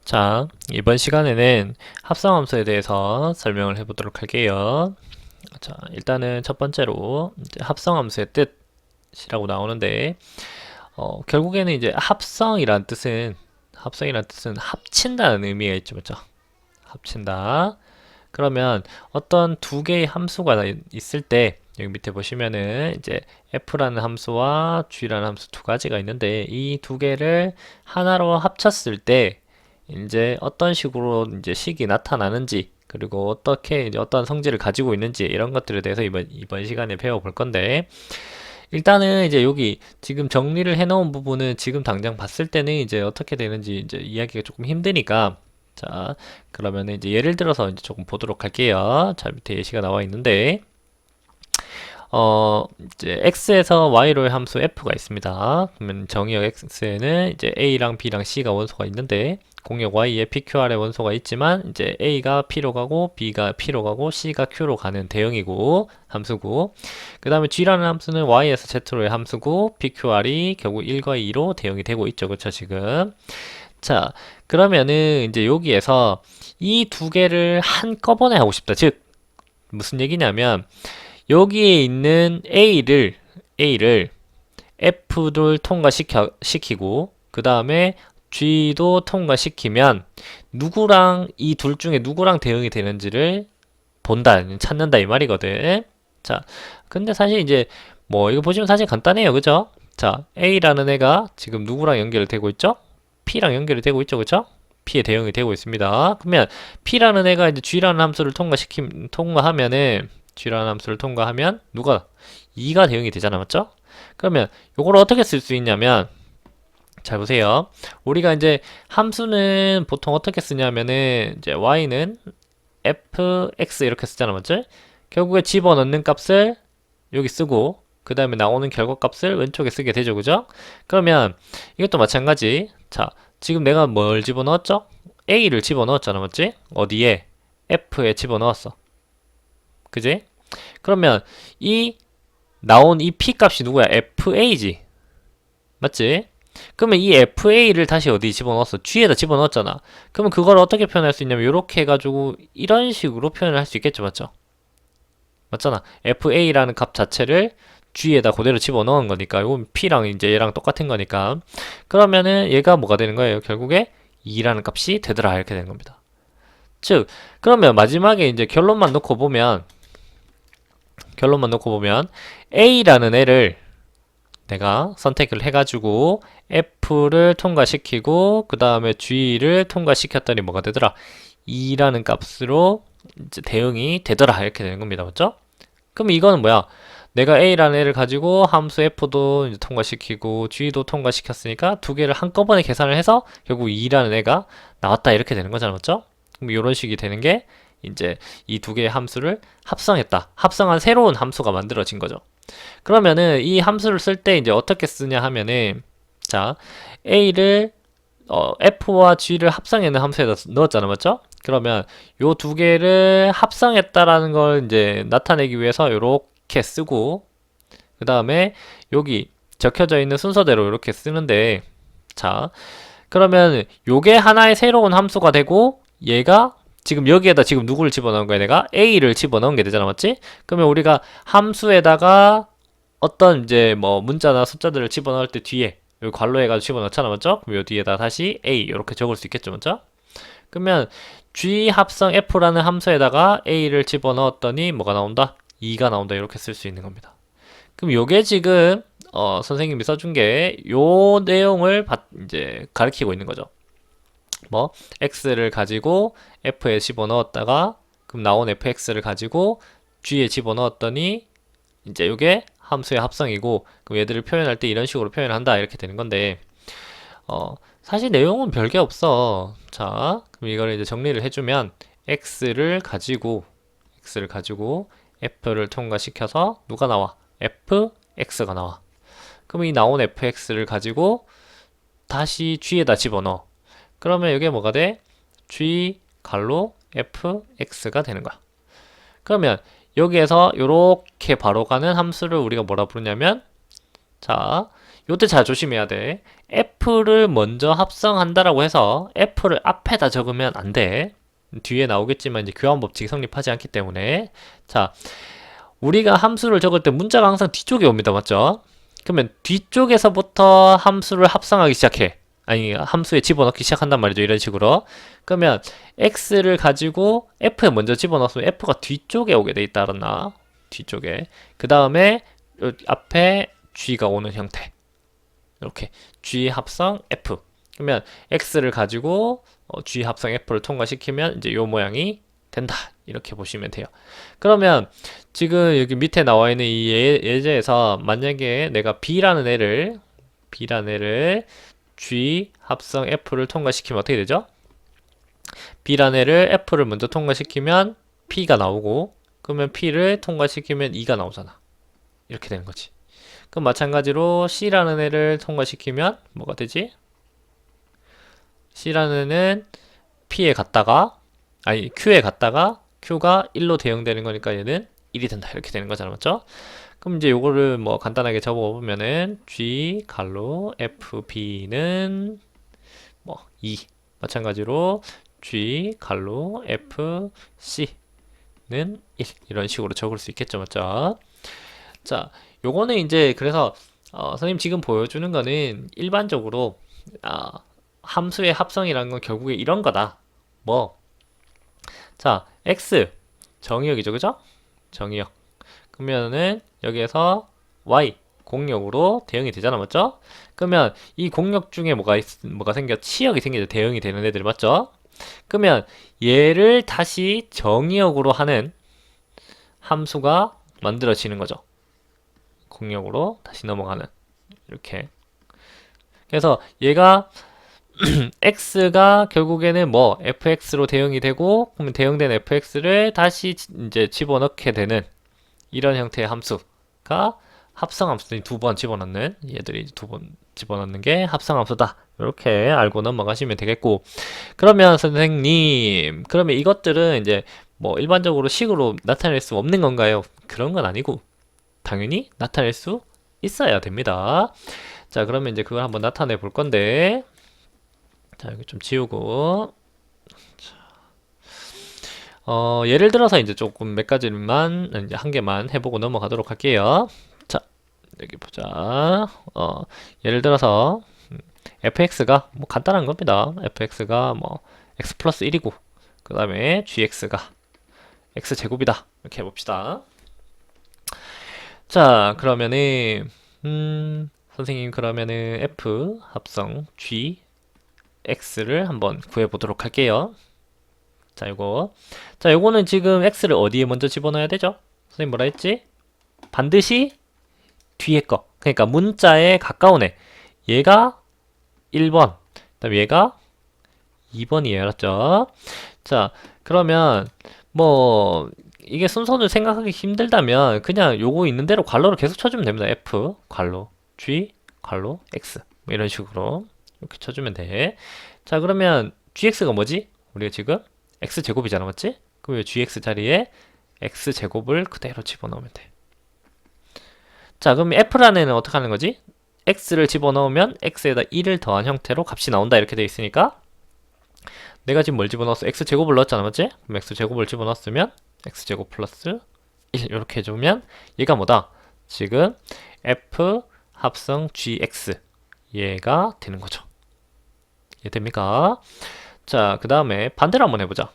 자, 이번 시간에는 합성함수에 대해서 설명을 해보도록 할게요. 자, 일단은 첫 번째로 이제 합성함수의 뜻이라고 나오는데, 결국에는 이제 합성이란 뜻은 합친다는 의미가 있죠, 맞죠? 합친다. 그러면 어떤 두 개의 함수가 있을 때, 여기 밑에 보시면은 이제 f라는 함수와 g라는 함수 두 가지가 있는데, 이 두 개를 하나로 합쳤을 때, 이제 어떤 식으로 이제 식이 나타나는지, 그리고 어떻게 이제 어떤 성질을 가지고 있는지, 이런 것들에 대해서 이번 시간에 배워볼 건데, 일단은 이제 여기 지금 정리를 해 놓은 부분은 지금 당장 봤을 때는 이제 어떻게 되는지 이제 이야기가 조금 힘드니까, 자, 그러면 이제 예를 들어서 이제 조금 보도록 할게요. 자, 밑에 예시가 나와 있는데, 이제 x에서 y로의 함수 f가 있습니다. 그러면 정의역 x에는 이제 a랑 b랑 c가 원소가 있는데, 공역 y에 pqr의 원소가 있지만, 이제 a가 p로 가고, b가 p로 가고, c가 q로 가는 대형이고, 함수고, 그 다음에 g라는 함수는 y에서 z로의 함수고, pqr이 결국 1과 2로 대형이 되고 있죠. 그쵸, 지금. 자, 그러면은 이제 여기에서 이 두 개를 한꺼번에 하고 싶다. 즉, 무슨 얘기냐면, 여기에 있는 A를 F를 통과시키고, 그 다음에 G도 통과시키면, 이 둘 중에 누구랑 대응이 되는지를 찾는다, 이 말이거든. 자, 근데 사실 이제, 뭐, 이거 보시면 사실 간단해요. 그죠? 자, A라는 애가 지금 누구랑 연결되고 있죠? P랑 연결이 되고 있죠. 그죠? P에 대응이 되고 있습니다. 그러면 P라는 애가 이제 G라는 함수를 통과하면은, G라는 함수를 통과하면 누가 2가 대응이 되잖아, 맞죠? 그러면 이걸 어떻게 쓸 수 있냐면, 잘 보세요. 우리가 이제 함수는 보통 어떻게 쓰냐면은 이제 y는 fx 이렇게 쓰잖아, 맞죠? 결국에 집어넣는 값을 여기 쓰고, 그 다음에 나오는 결과값을 왼쪽에 쓰게 되죠, 그죠? 그러면 이것도 마찬가지. 자, 지금 내가 뭘 집어넣었죠? a를 집어넣었잖아, 맞지? 어디에? f에 집어넣었어. 그지? 그러면 이 나온 이 p 값이 누구야? fa지. 맞지? 그러면 이 fa를 다시 어디 집어넣었어? g에다 집어넣었잖아. 그러면 그걸 어떻게 표현할 수 있냐면 이렇게 해가지고 이런 식으로 표현을 할 수 있겠죠, 맞죠? 맞잖아. fa라는 값 자체를 g에다 그대로 집어넣은 거니까 이건 p랑 이제 얘랑 똑같은 거니까 그러면은 얘가 뭐가 되는 거예요? 결국에 2라는 값이 되더라 이렇게 되는 겁니다. 즉 그러면 마지막에 이제 결론만 놓고 보면 A라는 애를 내가 선택을 해가지고 F를 통과시키고 그 다음에 G를 통과시켰더니 뭐가 되더라? 2라는 값으로 이제 대응이 되더라 이렇게 되는 겁니다. 맞죠? 그럼 이거는 뭐야? 내가 A라는 애를 가지고 함수 F도 이제 통과시키고 G도 통과시켰으니까 두 개를 한꺼번에 계산을 해서 결국 2라는 애가 나왔다 이렇게 되는 거잖아. 맞죠? 그럼 이런 식이 되는 게 이제 이 두 개의 함수를 합성했다. 합성한 새로운 함수가 만들어진 거죠. 그러면은 이 함수를 쓸 때 이제 어떻게 쓰냐 하면은 자 A를 F와 G를 합성해낸 함수에다 넣었잖아, 맞죠? 그러면 요 두 개를 합성했다라는 걸 이제 나타내기 위해서 이렇게 쓰고 그 다음에 여기 적혀져 있는 순서대로 이렇게 쓰는데 자 그러면 요게 하나의 새로운 함수가 되고 얘가 지금 여기에다 지금 누구를 집어넣은 거야? 내가 A를 집어넣은 게 되잖아, 맞지? 그러면 우리가 함수에다가 어떤 이제 뭐 문자나 숫자들을 집어넣을 때 뒤에 여기 괄호 해가지고 집어넣잖아, 맞죠? 그럼 요 뒤에다 다시 A 이렇게 적을 수 있겠죠, 맞죠? 그러면 G 합성 F라는 함수에다가 A를 집어넣었더니 뭐가 나온다? 2가 나온다 이렇게 쓸 수 있는 겁니다. 그럼 요게 지금 선생님이 써준 게 요 내용을 이제 가리키고 있는 거죠. 뭐 x를 가지고 f에 집어넣었다가 그럼 나온 fx를 가지고 g에 집어넣었더니 이제 이게 함수의 합성이고 그럼 얘들을 표현할 때 이런 식으로 표현한다 이렇게 되는 건데 사실 내용은 별게 없어. 자 그럼 이걸 이제 정리를 해주면 x를 가지고 f를 통과시켜서 누가 나와? fx가 나와. 그럼 이 나온 fx를 가지고 다시 g에다 집어넣어. 그러면 이게 뭐가 돼? g 갈로 fx가 되는 거야. 그러면 여기에서 이렇게 바로 가는 함수를 우리가 뭐라 부르냐면 자 요때 잘 조심해야 돼. f를 먼저 합성한다라고 해서 f를 앞에다 적으면 안 돼. 뒤에 나오겠지만 이제 교환 법칙이 성립하지 않기 때문에. 자, 우리가 함수를 적을 때 문자가 항상 뒤쪽에 옵니다. 맞죠? 그러면 뒤쪽에서부터 함수를 합성하기 시작해. 아니, 함수에 집어넣기 시작한단 말이죠. 이런 식으로. 그러면 x를 가지고 f에 먼저 집어넣었으면 f가 뒤쪽에 오게 돼 있다. 알았나? 뒤쪽에. 그 다음에 앞에 g가 오는 형태. 이렇게 g 합성 f. 그러면 x를 가지고 g 합성 f를 통과시키면 이제 요 모양이 된다. 이렇게 보시면 돼요. 그러면 지금 여기 밑에 나와 있는 이 예제에서 만약에 내가 b라는 애를 g 합성 f를 통과시키면 어떻게 되죠? b라는 애를 f를 먼저 통과시키면 p가 나오고, 그러면 p를 통과시키면 2가 나오잖아. 이렇게 되는 거지. 그럼 마찬가지로 c라는 애를 통과시키면 뭐가 되지? c라는 애는 p에 갔다가, 아니 q에 갔다가 q가 1로 대응되는 거니까 얘는 1이 된다. 이렇게 되는 거잖아. 맞죠? 그럼 이제 요거를 뭐 간단하게 적어보면은 g 갈로 fb는 뭐 2. 마찬가지로 g 갈로 fc는 1. 이런 식으로 적을 수 있겠죠. 맞죠? 자, 요거는 이제 그래서 선생님 지금 보여주는 거는 일반적으로 함수의 합성이라는 건 결국에 이런 거다. 뭐, 자, x 정의역이죠, 그죠? 정의역. 그러면은 여기에서 y 공역으로 대응이 되잖아, 맞죠? 그러면 이 공역 중에 뭐가 생겨? 치역이 생기죠. 대응이 되는 애들, 맞죠? 그러면 얘를 다시 정의역으로 하는 함수가 만들어지는 거죠. 공역으로 다시 넘어가는, 이렇게. 그래서 얘가 x가 결국에는 뭐 fx로 대응이 되고, 그러면 대응된 fx를 다시 이제 집어넣게 되는 이런 형태의 함수가 합성함수. 두 번 집어넣는, 얘들이 두 번 집어넣는 게 합성함수다. 이렇게 알고 넘어가시면 되겠고, 그러면 선생님, 그러면 이것들은 이제 뭐 일반적으로 식으로 나타낼 수 없는 건가요? 그런 건 아니고 당연히 나타낼 수 있어야 됩니다. 자, 그러면 이제 그걸 한번 나타내 볼 건데, 자, 여기 좀 지우고, 예를 들어서 이제 조금 몇 가지만, 이제 한 개만 해보고 넘어가도록 할게요. 자, 여기 보자. 예를 들어서, fx가, 뭐 간단한 겁니다. fx가 뭐, x 플러스 1이고, 그 다음에 gx가 x제곱이다. 이렇게 해봅시다. 자, 그러면은, 선생님, 그러면은 f 합성 g x를 한번 구해보도록 할게요. 자, 요거는 지금 x를 어디에 먼저 집어넣어야 되죠? 선생님 뭐라 했지? 반드시 뒤에 거. 그러니까 문자에 가까운 애. 얘가 1번. 그다음에 얘가 2번이에요. 알았죠? 자, 그러면 뭐 이게 순서를 생각하기 힘들다면 그냥 요거 있는 대로 괄호를 계속 쳐주면 됩니다. f 괄호 g 괄호 x 뭐 이런 식으로 이렇게 쳐주면 돼. 자, 그러면 gx가 뭐지? 우리가 지금 x제곱이잖아, 맞지? 그럼 gx 자리에 x제곱을 그대로 집어넣으면 돼. 자, 그럼 f라는 애는 어떻게 하는 거지? x를 집어넣으면 x에다 1을 더한 형태로 값이 나온다. 이렇게 돼 있으니까 내가 지금 뭘 집어넣었어? x제곱을 넣었잖아, 맞지? 그럼 x제곱을 집어넣었으면 x제곱 플러스 1 이렇게 해주면 얘가 뭐다? 지금 f 합성 gx 얘가 되는 거죠. 이해 됩니까? 자, 그 다음에 반대로 한번 해보자.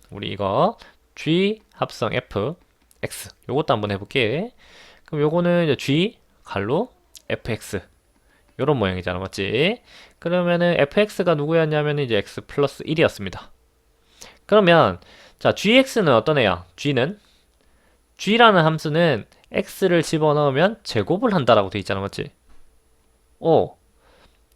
우리 이거 g 합성 f x 요것도 한번 해볼게. 그럼 요거는 이제 g 갈로 fx 요런 모양이잖아, 맞지? 그러면은 fx가 누구였냐면 이제 x 플러스 1이었습니다. 그러면 자, gx는 어떤 애야? g라는 함수는 x를 집어넣으면 제곱을 한다라고 돼 있잖아, 맞지?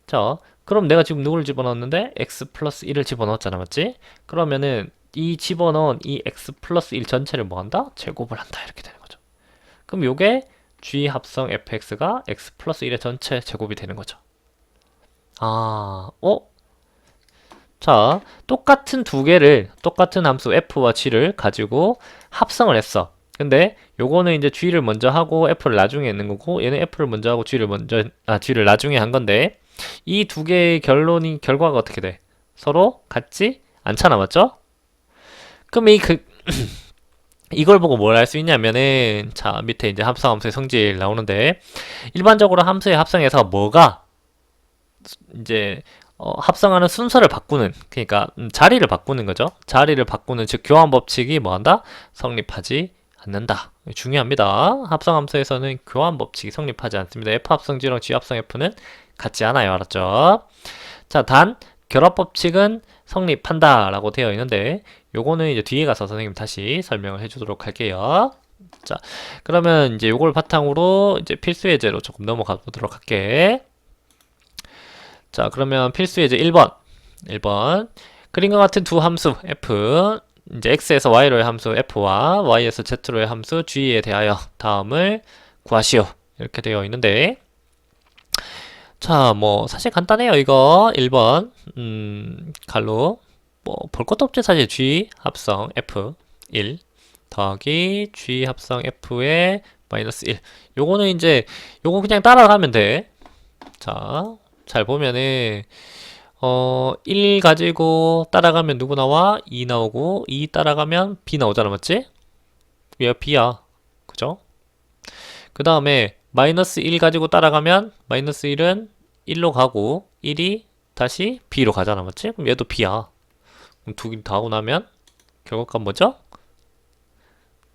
자, 그럼 내가 지금 누구를 집어넣었는데 x 플러스 1을 집어넣었잖아, 맞지? 그러면은 이 집어넣은 이 x 플러스 1 전체를 뭐 한다? 제곱을 한다. 이렇게 되는 거죠. 그럼 요게 g 합성 fx가 x 플러스 1의 전체 제곱이 되는 거죠. 자, 똑같은 함수 f와 g를 가지고 합성을 했어. 근데 요거는 이제 g를 먼저 하고 f를 나중에 있는 거고, 얘는 f를 먼저 하고 g를 나중에 한 건데, 이 두 개의 결과가 어떻게 돼? 서로 같지 않잖아, 맞죠? 그럼 이걸 보고 뭘 알 수 있냐면은, 자, 밑에 이제 합성함수의 성질 나오는데, 일반적으로 함수의 합성에서 뭐가 이제 합성하는 순서를 바꾸는, 그러니까 자리를 바꾸는 거죠. 자리를 바꾸는, 즉 교환 법칙이 뭐한다? 성립하지 않는다. 중요합니다. 합성함수에서는 교환 법칙이 성립하지 않습니다. F 합성G랑 G 합성 F는 같지 않아요. 알았죠? 자, 단 결합 법칙은 성립한다 라고 되어 있는데, 요거는 이제 뒤에 가서 선생님 다시 설명을 해주도록 할게요. 자, 그러면 이제 요걸 바탕으로 이제 필수 예제로 조금 넘어가 보도록 할게. 자, 그러면 필수 예제 1번. 그림과 같은 두 함수 f, 이제 x에서 y로의 함수 f와 y에서 z로의 함수 g에 대하여 다음을 구하시오. 이렇게 되어 있는데, 자, 뭐 사실 간단해요. 이거 1번 갈로 뭐 볼 것도 없지 사실. g 합성 f 1 더하기 g 합성 f의 마이너스 1. 요거는 이제 요거 그냥 따라가면 돼. 자, 잘 보면은 1 가지고 따라가면 누구 나와? 2 나오고, 2 따라가면 b 나오잖아, 맞지? 얘가 b야, 그죠? 그 다음에 마이너스 1 가지고 따라가면 마이너스 1은 1로 가고 1이 다시 b로 가잖아, 맞지? 그럼 얘도 b야. 그럼 두 개 다 하고 나면 결과값 뭐죠?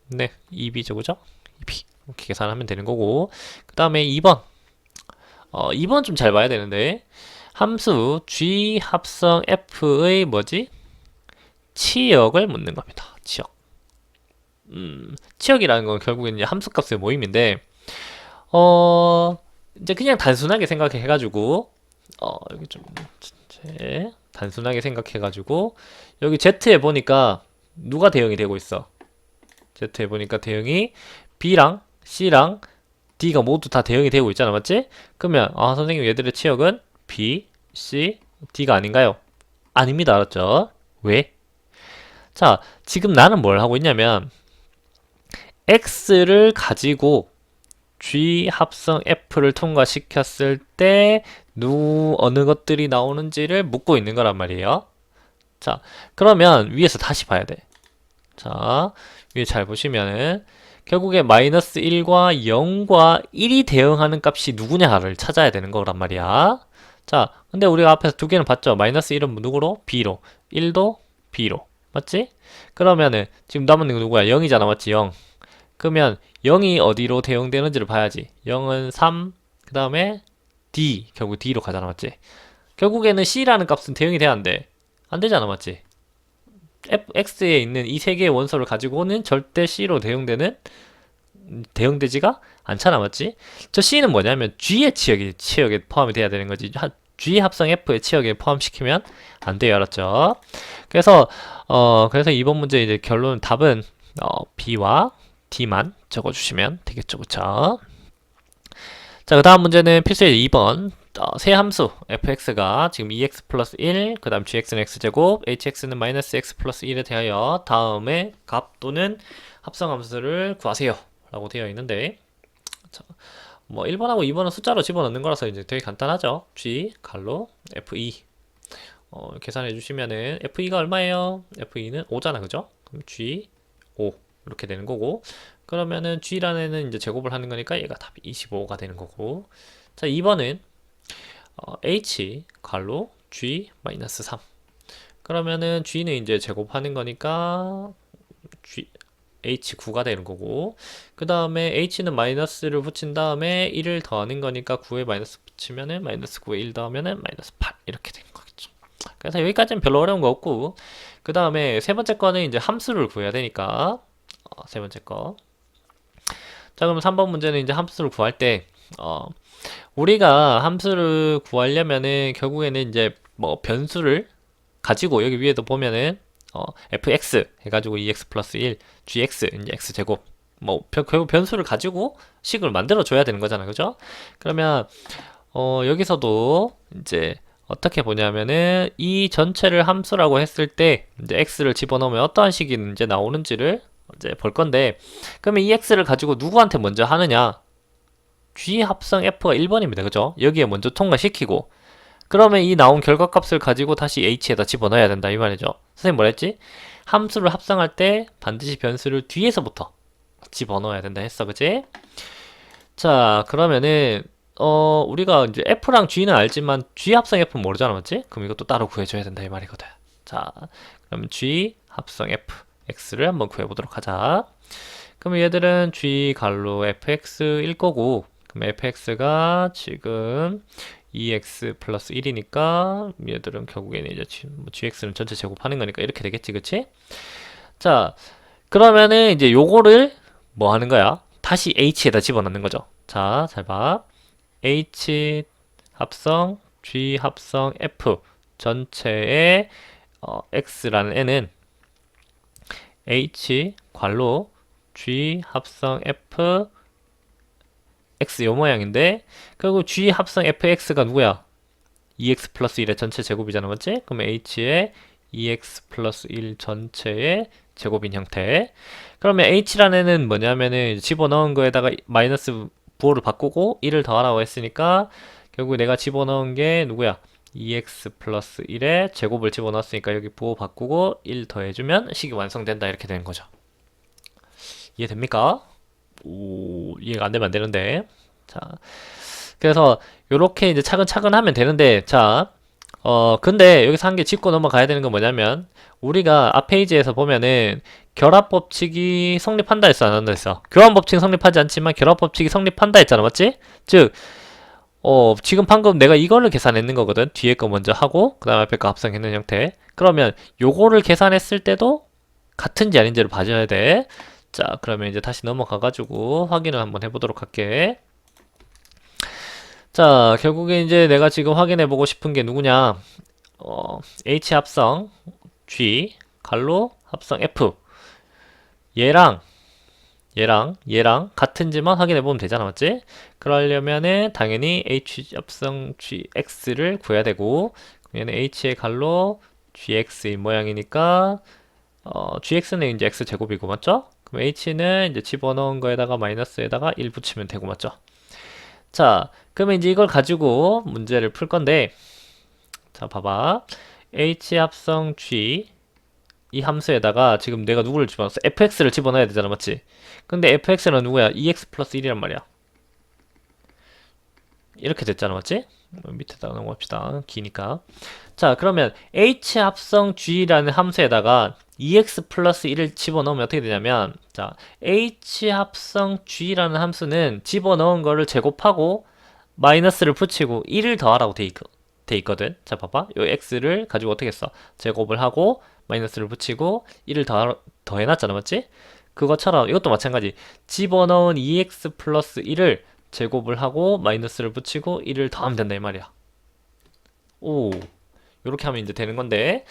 네, 2b죠, 그죠? 2b. 이렇게 계산하면 되는 거고, 그 다음에 2번 2번 좀 잘 봐야 되는데, 함수 g 합성 f의 뭐지? 치역을 묻는 겁니다. 치역. 치역이라는 건 결국엔 이제 함수값의 모임인데, 이제 그냥 단순하게 생각해가지고, 여기 좀 단순하게 생각해가지고, 여기 z에 보니까 누가 대응이 되고 있어? z에 보니까 대응이 b랑 c랑 d가 모두 다 대응이 되고 있잖아, 맞지? 그러면 선생님 얘들의 치역은 b, c, d가 아닌가요? 아닙니다, 알았죠? 왜? 자, 지금 나는 뭘 하고 있냐면 x를 가지고 g 합성 f를 통과시켰을 때 어느 것들이 나오는지를 묻고 있는 거란 말이에요. 자, 그러면 위에서 다시 봐야 돼. 자, 위에 잘 보시면은 결국에 마이너스 1과 0과 1이 대응하는 값이 누구냐를 찾아야 되는 거란 말이야. 자, 근데 우리가 앞에서 두 개는 봤죠? 마이너스 1은 누구로? b로. 1도 b로. 맞지? 그러면은 지금 남은 거 누구야? 0이잖아, 맞지? 0. 그러면 0이 어디로 대응되는지를 봐야지. 0은 3, 그 다음에 d, 결국 d로 가잖아, 맞지? 결국에는 c라는 값은 대응이 돼야 안 돼. 안 되잖아, 맞지? fx에 있는 이 세 개의 원소를 가지고는 절대 c로 대응되지가 않잖아, 맞지? 저 c는 뭐냐면 g의 치역에 포함이 돼야 되는 거지. g 합성 f의 치역에 포함시키면 안 돼요, 알았죠? 그래서 이번 문제 이제 답은 b와 d만 적어주시면 되겠죠, 그쵸? 자, 그 다음 문제는 필수의 2번. 세 함수 fx가 지금 2x 플러스 1, 그 다음 gx는 x제곱, hx는 마이너스 x 플러스 1에 대하여 다음의 값 또는 합성함수를 구하세요 라고 되어 있는데, 자, 뭐 1번하고 2번은 숫자로 집어넣는 거라서 이제 되게 간단하죠. g 갈로 f2 계산해 주시면은 f2가 얼마예요? f2는 5잖아, 그죠? 그럼 g 5 이렇게 되는 거고, 그러면은 g라는 애는 이제 제곱을 하는 거니까 얘가 답이 25가 되는 거고, 자, 2번은 h 갈로 g 마이너스 3. 그러면은 g는 이제 제곱하는 거니까 h9가 되는 거고, 그 다음에 h는 마이너스를 붙인 다음에 1을 더하는 거니까 9에 마이너스 붙이면은 마이너스 9에 1 더하면은 마이너스 8 이렇게 되는 거겠죠. 그래서 여기까지는 별로 어려운 거 없고, 그 다음에 세 번째 거는 이제 함수를 구해야 되니까 세 번째 거. 자, 그럼 3번 문제는 이제 함수를 구할 때 우리가 함수를 구하려면은 결국에는 이제 뭐 변수를 가지고, 여기 위에도 보면은 fx 해가지고 2x 플러스 1, gx 이제 x제곱, 뭐 결국 변수를 가지고 식을 만들어 줘야 되는 거잖아, 그죠? 그러면 여기서도 이제 어떻게 보냐면은 이 전체를 함수라고 했을 때 이제 x를 집어넣으면 어떠한 식이 이제 나오는지를 이제 볼 건데, 그러면 이 x를 가지고 누구한테 먼저 하느냐? g 합성 f가 1번입니다. 그죠? 여기에 먼저 통과시키고, 그러면 이 나온 결과값을 가지고 다시 h에다 집어넣어야 된다 이 말이죠. 선생님 뭐라 했지? 함수를 합성할 때 반드시 변수를 뒤에서부터 집어넣어야 된다 했어. 그치? 자, 그러면은 우리가 이제 f랑 g는 알지만 g 합성 f는 모르잖아. 맞지? 그럼 이것도 따로 구해줘야 된다 이 말이거든. 자, 그럼 g 합성 f x를 한번 구해보도록 하자. 그럼 얘들은 g 갈로 fx일 거고, 그럼 fx가 지금 2x 플러스 1이니까 얘들은 결국에는 이제 gx는 전체 제곱하는 거니까 이렇게 되겠지, 그치? 자, 그러면은 이제 요거를 뭐 하는 거야? 다시 h에다 집어넣는 거죠. 자, 잘 봐. h 합성 g 합성 f 전체의 x라는 n은 h 괄호 g 합성 f x 요 모양인데, 그리고 g 합성 fx가 누구야? 2x 플러스 1의 전체 제곱이잖아, 맞지? 그러면 h의 2x 플러스 1 전체의 제곱인 형태. 그러면 h라는 애는 뭐냐면은 집어넣은 거에다가 마이너스 부호를 바꾸고 1을 더하라고 했으니까 결국 내가 집어넣은 게 누구야? 2x 플러스 1의 제곱을 집어넣었으니까 여기 부호 바꾸고 1 더해주면 식이 완성된다 이렇게 되는 거죠. 이해됩니까? 오, 이해가 안 되면 안 되는데. 자, 그래서 요렇게 이제 차근차근 하면 되는데, 자, 근데 여기서 한 개 짚고 넘어가야 되는 건 뭐냐면, 우리가 앞 페이지에서 보면은 결합 법칙이 성립한다 했어, 안 한다 했어? 교환 법칙은 성립하지 않지만 결합 법칙이 성립한다 했잖아, 맞지? 즉, 지금 방금 내가 이거를 계산했는 거거든. 뒤에 거 먼저 하고, 그 다음에 앞에 거 합성했는 형태. 그러면 요거를 계산했을 때도 같은지 아닌지를 봐줘야 돼. 자, 그러면 이제 다시 넘어가가지고 확인을 한번 해보도록 할게. 자, 결국에 이제 내가 지금 확인해보고 싶은 게 누구냐? H 합성 G, 갈로 합성 F. 얘랑 같은지만 확인해보면 되잖아, 맞지? 그러려면은 당연히 H 합성 GX를 구해야 되고, 얘는 H의 갈로 GX인 모양이니까, GX는 이제 X제곱이고, 맞죠? 그럼 H는 이제 집어넣은 거에다가 마이너스에다가 1 붙이면 되고, 맞죠? 자, 그러면 이제 이걸 가지고 문제를 풀 건데, 자, 봐봐. H 합성 G 이 함수에다가 지금 내가 누구를 집어넣었어? fx를 집어넣어야 되잖아, 맞지? 근데 fx는 누구야? 2x 플러스 1이란 말이야. 이렇게 됐잖아, 맞지? 밑에다가 넘어갑시다. 기니까. 자, 그러면 h 합성 g라는 함수에다가 2x 플러스 1을 집어넣으면 어떻게 되냐면, 자, h 합성 g라는 함수는 집어넣은 거를 제곱하고 마이너스를 붙이고 1을 더하라고 돼 있거든. 자, 봐봐. 요 x를 가지고 어떻게 했어? 제곱을 하고 마이너스를 붙이고 1을 더해놨잖아, 맞지? 그것처럼 이것도 마찬가지. 집어넣은 2x 플러스 1을 제곱을 하고 마이너스를 붙이고 1을 더하면 된다 이 말이야. 오, 요렇게 하면 이제 되는 건데,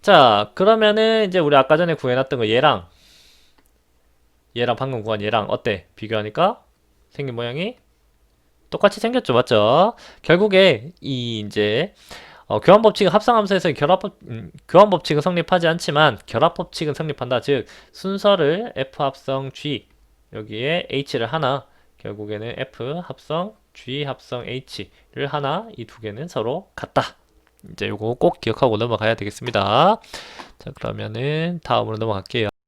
자, 그러면은 이제 우리 아까 전에 구해놨던 거 얘랑 방금 구한 얘랑 어때? 비교하니까 생긴 모양이 똑같이 생겼죠, 맞죠? 결국에 이 이제 교환 법칙은 합성함수에서 교환 법칙은 성립하지 않지만 결합 법칙은 성립한다. 즉 순서를 f 합성 g 여기에 h를 하나, 결국에는 f 합성 g 합성 h를 하나, 이 두 개는 서로 같다. 이제 요거 꼭 기억하고 넘어가야 되겠습니다. 자, 그러면은 다음으로 넘어갈게요.